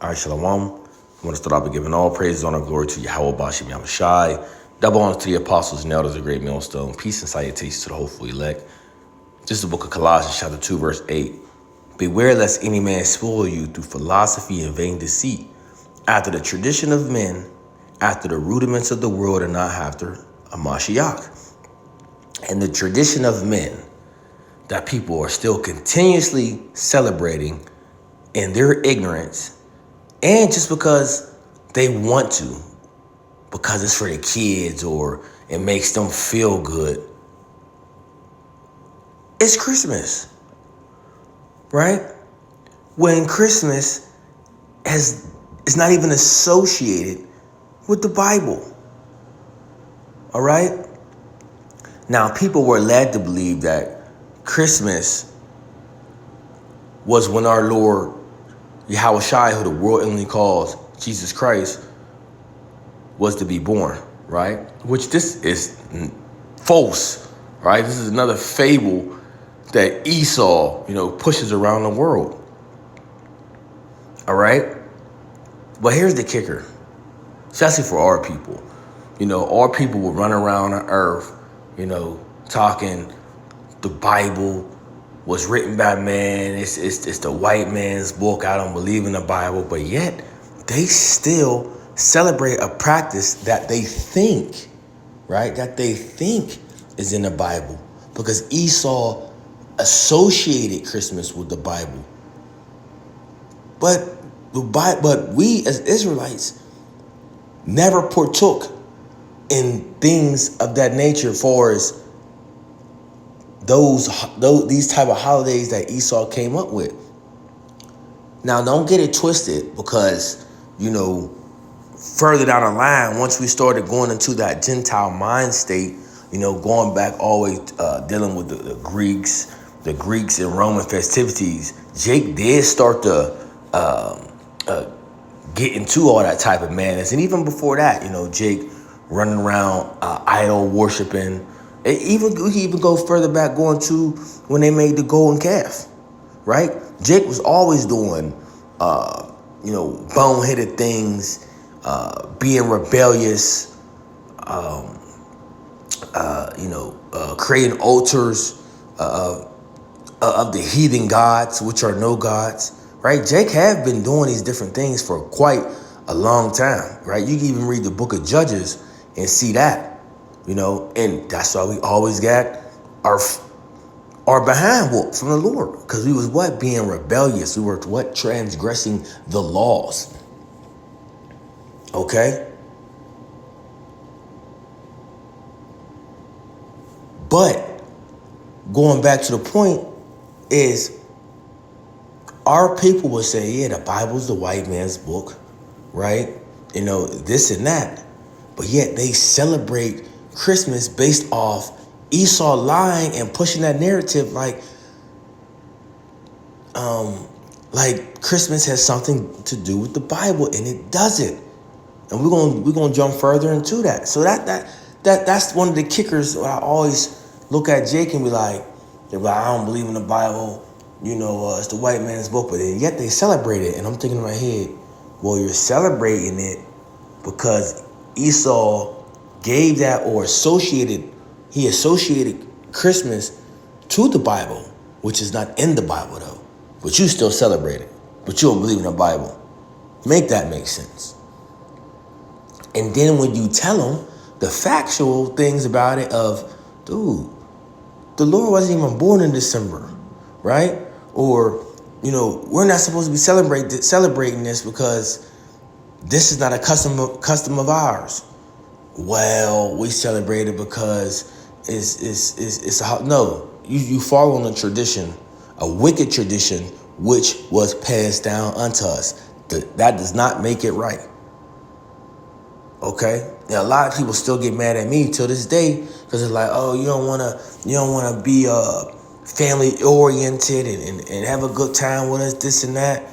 All right, Shalom. I want to start off by giving all praise, honor, glory to Yahweh Bashim Yahushai. Double honor to the apostles and elders of the great millstone. Peace and salutations to the hopeful elect. This is the book of Colossians, chapter 2, verse 8. Beware lest any man spoil you through philosophy and vain deceit, after the tradition of men, after the rudiments of the world, and not after a Mashiach. And the tradition of men that people are still continuously celebrating in their ignorance, and just because they want to, because it's for the kids or it makes them feel good. It's Christmas, right? When Christmas is not even associated with the Bible, all right? Now, people were led to believe that Christmas was when our Lord Yahushai, who the world only calls Jesus Christ, was to be born, right? Which this is false, right? This is another fable that Esau, pushes around the world. All right? But here's the kicker, especially for our people. Our people will run around on earth, talking the Bible was written by man. It's the white man's book. I don't believe in the Bible, but yet they still celebrate a practice that they think, right? That they think is in the Bible, because Esau associated Christmas with the Bible. But we as Israelites never partook in things of that nature, for as these type of holidays that Esau came up with. Now, don't get it twisted, because further down the line, once we started going into that Gentile mind state, going back always dealing with the Greeks and Roman festivities, Jake did start to get into all that type of madness. And even before that, Jake running around idol worshiping. We can even go further back, going to when they made the golden calf, right? Jake was always doing, boneheaded things, being rebellious, creating altars of the heathen gods, which are no gods, right? Jake have been doing these different things for quite a long time, right? You can even read the book of Judges and see that. And that's why we always got our behind whooped from the Lord, because we was being rebellious. We were transgressing the laws. Okay? But going back to the point is, our people will say, yeah, the Bible's the white man's book, right? This and that. But yet they celebrate Christmas based off Esau lying and pushing that narrative like Christmas has something to do with the Bible, and it doesn't. And we're gonna jump further into that. So that's one of the kickers. I always look at Jake and be like, I don't believe in the Bible. It's the white man's book, but then yet they celebrate it. And I'm thinking in my head, well, you're celebrating it because Esau gave that, or associated Christmas to the Bible, which is not in the Bible though. But you still celebrate it. But you don't believe in the Bible. Make that make sense. And then when you tell them the factual things about it of, dude, the Lord wasn't even born in December, right? Or, we're not supposed to be celebrating this because this is not a custom of ours. Well, we celebrate it because you follow on a tradition, a wicked tradition, which was passed down unto us. That does not make it right. Okay? Now, a lot of people still get mad at me till this day, because it's like, oh, you don't want to be family oriented and have a good time with us, this and that.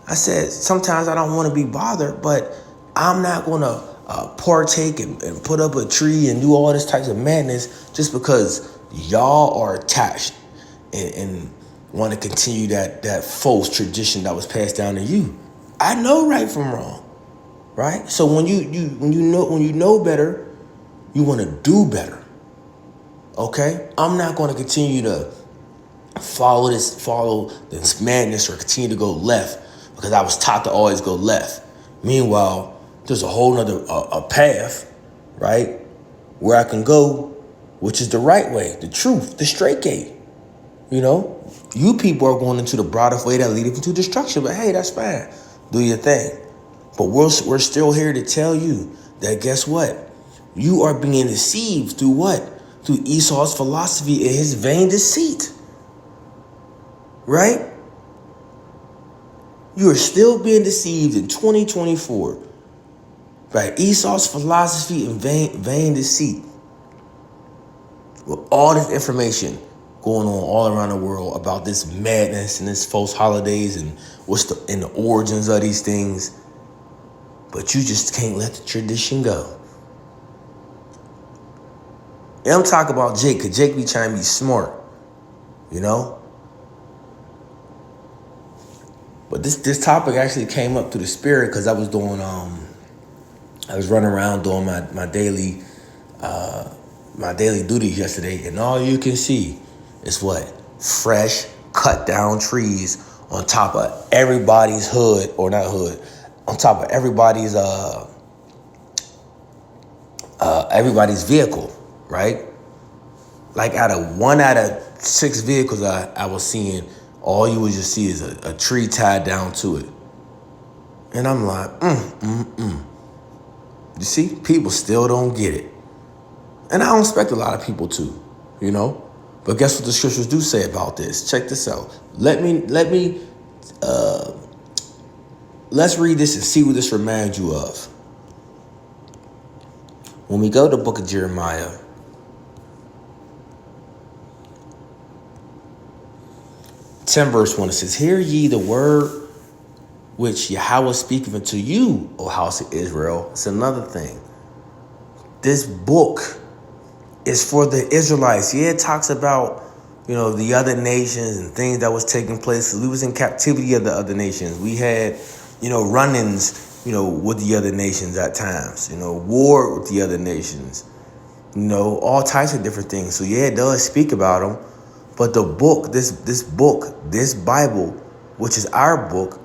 I said, sometimes I don't want to be bothered, but I'm not going to partake and put up a tree and do all this types of madness just because y'all are attached and want to continue that false tradition that was passed down to you. I know right from wrong, right? So when you know better, you want to do better. Okay? I'm not going to continue to follow this madness or continue to go left because I was taught to always go left. Meanwhile, there's a whole nother a path, right, where I can go, which is the right way, the truth, the straight gate. You know, you people are going into the broader way that leads into destruction. But hey, that's fine. Do your thing. But we're still here to tell you that guess what? You are being deceived through what? Through Esau's philosophy and his vain deceit. Right? You are still being deceived in 2024 by Esau's philosophy and vain deceit. With all this information going on all around the world about this madness and this false holidays and the origins of these things. But you just can't let the tradition go. And I'm talking about Jake, because Jake be trying to be smart, you know? But this topic actually came up through the spirit because I was running around doing my daily duties yesterday, and all you can see is what? Fresh, cut down trees on top of everybody's hood, or not hood, on top of everybody's vehicle, right? Like out of 1 out of 6 vehicles I was seeing, all you would just see is a tree tied down to it. And I'm like, You see, people still don't get it. And I don't expect a lot of people to, you know? But guess what the scriptures do say about this? Check this out. Let's read this and see what this reminds you of. When we go to the book of Jeremiah, 10 verse 1, it says, "Hear ye the word which Yahweh speaketh unto you, O house of Israel." It's another thing. This book is for the Israelites. Yeah, it talks about, the other nations and things that was taking place. We was in captivity of the other nations. We had, run-ins, with the other nations at times. War with the other nations. All types of different things. So yeah, it does speak about them. But the book, this Bible, which is our book,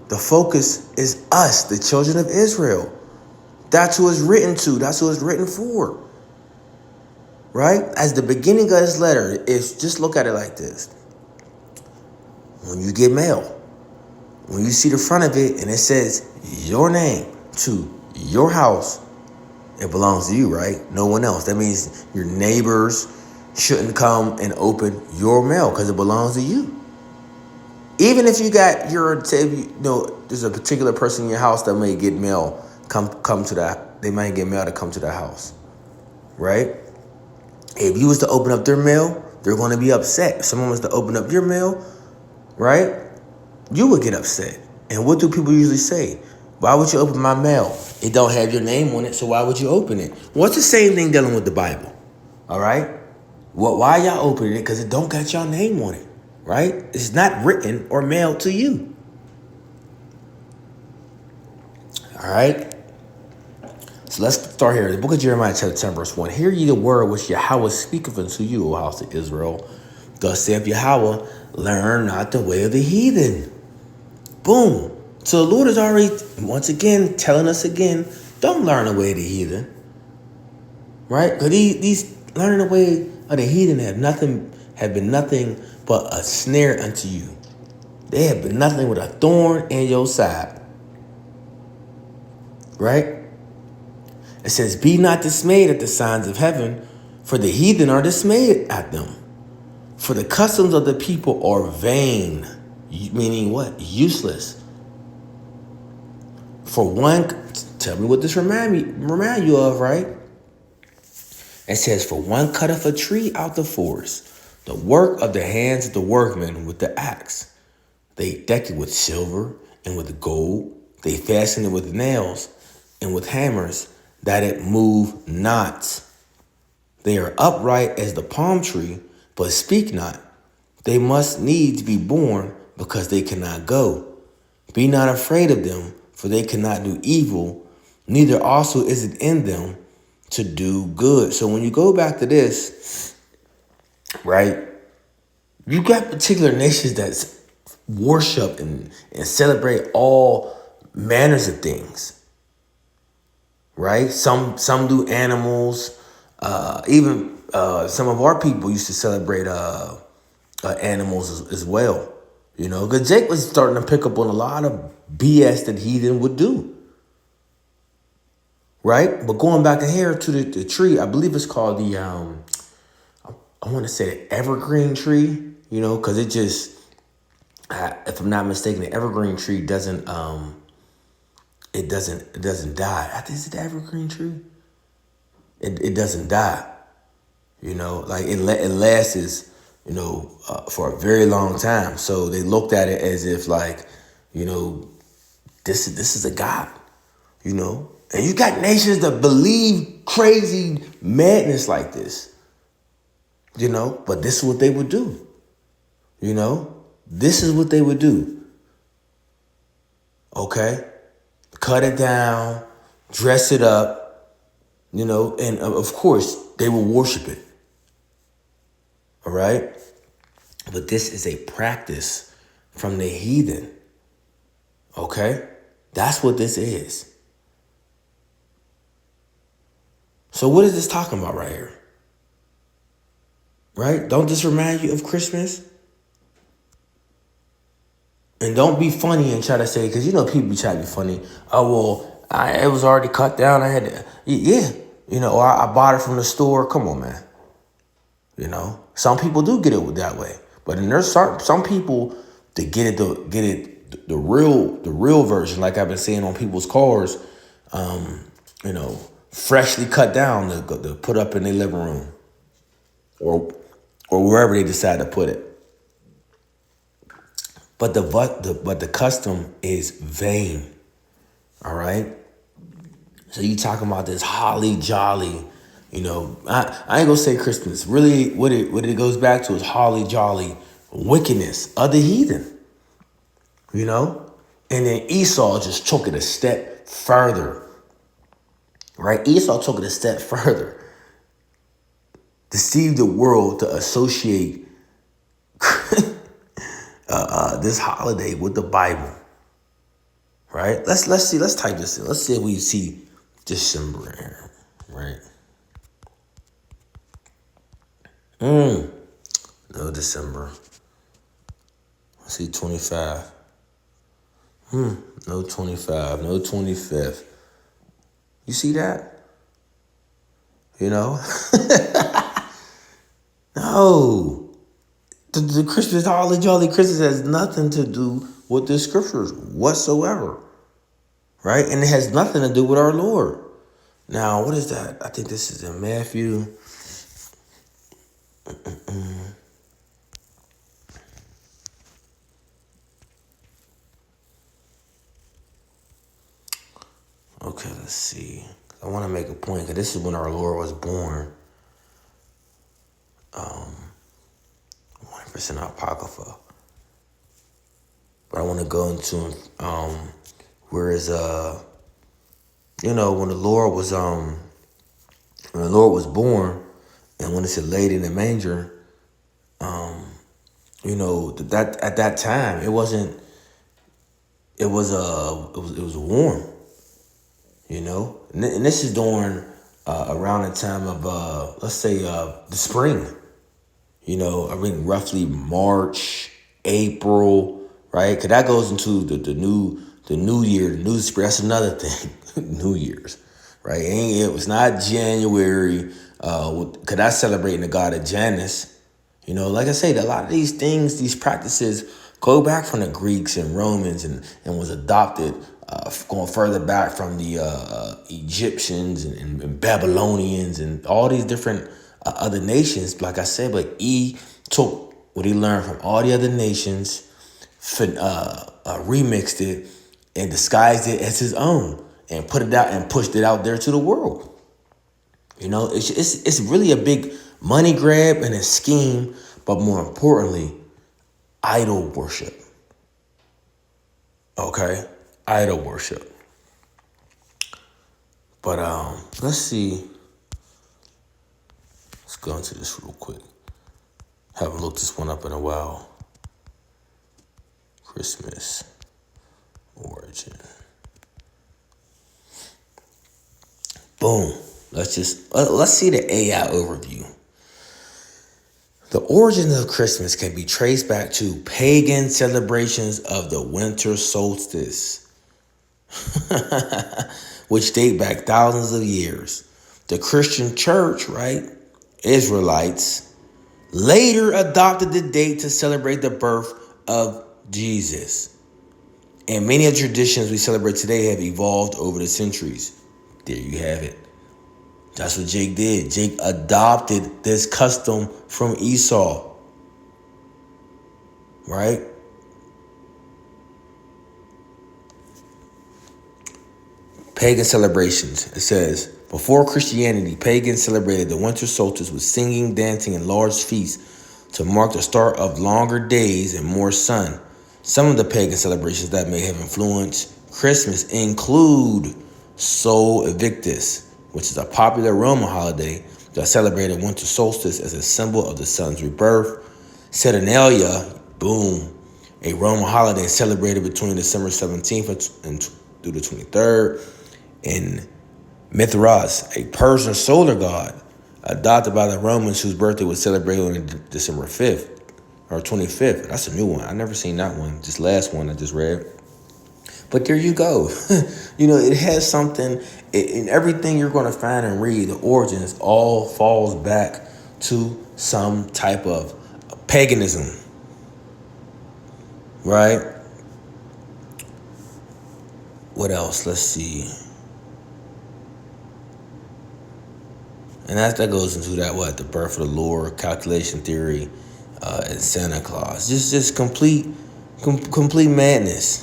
the focus is us, the children of Israel. That's who it's written to. That's who it's written for. Right? As the beginning of this letter, just look at it like this. When you get mail, when you see the front of it and it says your name to your house, it belongs to you, right? No one else. That means your neighbors shouldn't come and open your mail because it belongs to you. Even if you got there's a particular person in your house that may get mail come to that. They might get mail to come to the house, right? If you was to open up their mail, they're going to be upset. If someone was to open up your mail, right, you would get upset. And what do people usually say? Why would you open my mail? It don't have your name on it, so why would you open it? Well, it's the same thing dealing with the Bible, all right? Why y'all opening it? Because it don't got your name on it, right? It's not written or mailed to you. All right? So let's start here. The book of Jeremiah, chapter 10, verse 1. "Hear ye the word which Yahweh speaketh unto you, O house of Israel. Thus saith Yahweh, learn not the way of the heathen." Boom. So the Lord is already, once again, telling us again, don't learn the way of the heathen. Right? Because these learning the way of the heathen have been nothing but a snare unto you. They have been nothing but a thorn in your side. Right? It says, "Be not dismayed at the signs of heaven, for the heathen are dismayed at them. For the customs of the people are vain." Meaning what? Useless. For one, tell me what this remind you of, right? It says, "For one cutteth a tree out the forest, the work of the hands of the workmen with the axe. They deck it with silver and with gold. They fasten it with nails and with hammers, that it move not. They are upright as the palm tree, but speak not. They must needs be born, because they cannot go. Be not afraid of them, for they cannot do evil, neither also is it in them to do good. So when you go back to this, right, you got particular nations that worship and celebrate all manners of things, right? Some do animals. Even some of our people used to celebrate animals as well. You know, because Jake was starting to pick up on a lot of BS that heathen would do. Right? But going back in here to the tree, I believe it's called the, I want to say the evergreen tree, you know, because it just, if I'm not mistaken, the evergreen tree doesn't, it doesn't die. I think it's the evergreen tree. It doesn't die, you know, like it lasts, you know, for a very long time. So they looked at it as if like, you know, this is a God, you know. And you got nations that believe crazy madness like this, you know, but this is what they would do, you know. This is what they would do, okay? Cut it down, dress it up, you know, and of course, they will worship it, all right? But this is a practice from the heathen, okay? That's what this is. So what is this talking about right here? Right? Don't this remind you of Christmas? And don't be funny and try to say, because you know people try to be funny. Oh, well, it was already cut down. I had to, yeah. You know, or I bought it from the store. Come on, man. You know, some people do get it that way. But then there's some people that get it the real version, like I've been seeing on people's cars, you know, freshly cut down to put up in their living room or wherever they decide to put it. But the custom is vain. All right. So you talking about this holly jolly, you know, I ain't gonna say Christmas. Really, what it goes back to is holly jolly wickedness of the heathen. You know? And then Esau just took it a step further. Right? Esau took it a step further. Deceived the world to associate this holiday with the Bible. Right? Let's see. Let's type this in. Let's see if we see December here. Right? No December. Let's see 25. No 25. No 25th. You see that? You know? No. The Christmas, holly jolly Christmas has nothing to do with the scriptures whatsoever. Right? And it has nothing to do with our Lord. Now, what is that? I think this is in Matthew. Okay, let's see. I want to make a point because this is when our Lord was born. 100% Apocrypha. But I want to go into whereas you know, when the Lord was born, and when it said laid in the manger, you know, that at that time it was warm, you know, and this is during around the time of let's say the spring, you know, I mean roughly March, April, right? Because that goes into the new year, the new spring. That's another thing, New Year's, right? It was not January, because that's celebrating the god of Janus. You know, like I said, a lot of these things, these practices go back from the Greeks and Romans and was adopted going further back from the Egyptians and Babylonians and all these different other nations. Like I said, but he took what he learned from all the other nations, remixed it and disguised it as his own and put it out and pushed it out there to the world. You know, it's really a big money grab and a scheme, but more importantly, idol worship. Okay? Idol worship. But let's see. Let's go into this real quick. Haven't looked this one up in a while. Christmas origin. Boom. Let's see the AI overview. The origin of Christmas can be traced back to pagan celebrations of the winter solstice, which date back thousands of years. The Christian church, right, Israelites, later adopted the date to celebrate the birth of Jesus. And many of the traditions we celebrate today have evolved over the centuries. There you have it. That's what Jake did. Jake adopted this custom from Esau. Right? Pagan celebrations. It says, before Christianity, pagans celebrated the winter solstice with singing, dancing, and large feasts to mark the start of longer days and more sun. Some of the pagan celebrations that may have influenced Christmas include Sol Invictus, which is a popular Roman holiday that celebrated winter solstice as a symbol of the sun's rebirth. Saturnalia, boom, a Roman holiday celebrated between December 17th and through the 23rd. And Mithras, a Persian solar god adopted by the Romans whose birthday was celebrated on December 5th or 25th. That's a new one. I never seen that one. This last one I just read. But there you go. It has something in everything you're going to find and read. The origins all falls back to some type of paganism, right? What else? Let's see. And that goes into that, the birth of the Lord, calculation theory, and Santa Claus. Just complete madness.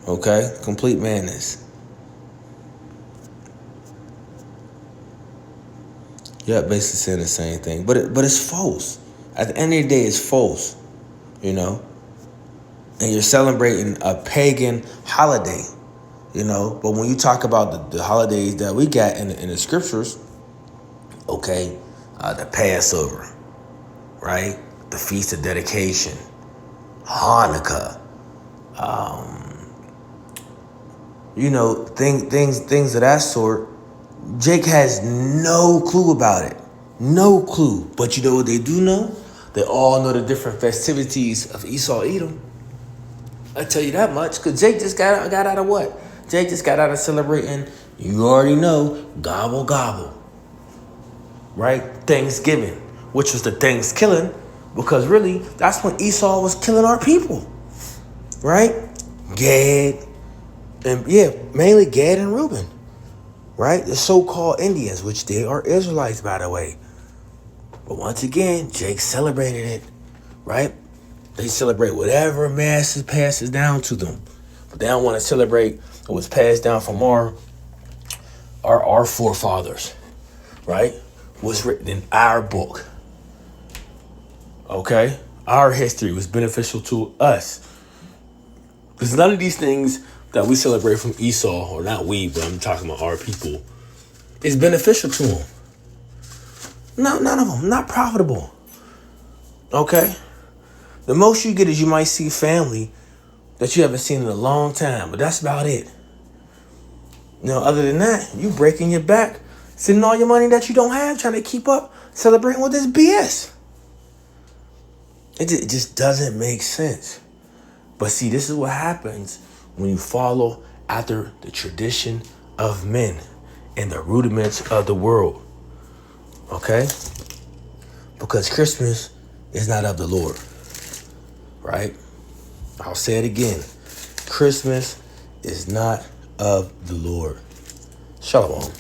Okay? Complete madness. Yeah, basically saying the same thing. But it's false. At the end of the day, it's false. And you're celebrating a pagan holiday. But when you talk about the holidays that we got in the scriptures, okay, the Passover, right? The Feast of Dedication, Hanukkah, things of that sort. Jake has no clue about it. No clue. But you know what they do know? They all know the different festivities of Esau Edom. I tell you that much, because Jake just got out of what? Jake just got out of celebrating, you already know, gobble gobble. Right? Thanksgiving, which was the Thanksgiving, because really, that's when Esau was killing our people. Right? Gad, and mainly Gad and Reuben. Right? The so-called Indians, which they are Israelites, by the way. But once again, Jake celebrated it. Right? They celebrate whatever passes down to them. But they don't want to celebrate what was passed down from our forefathers. Right? Was written in our book. Okay? Our history was beneficial to us. Because none of these things that we celebrate from Esau, or not we, but I'm talking about our people, is beneficial to them. No, none of them. Not profitable. Okay? The most you get is you might see family that you haven't seen in a long time, but that's about it. Other than that, you breaking your back, sending all your money that you don't have, trying to keep up, celebrating with this BS. It just doesn't make sense. But see, this is what happens when you follow after the tradition of men and the rudiments of the world. Okay? Because Christmas is not of the Lord. Right? I'll say it again. Christmas is not of the Lord. Shalom.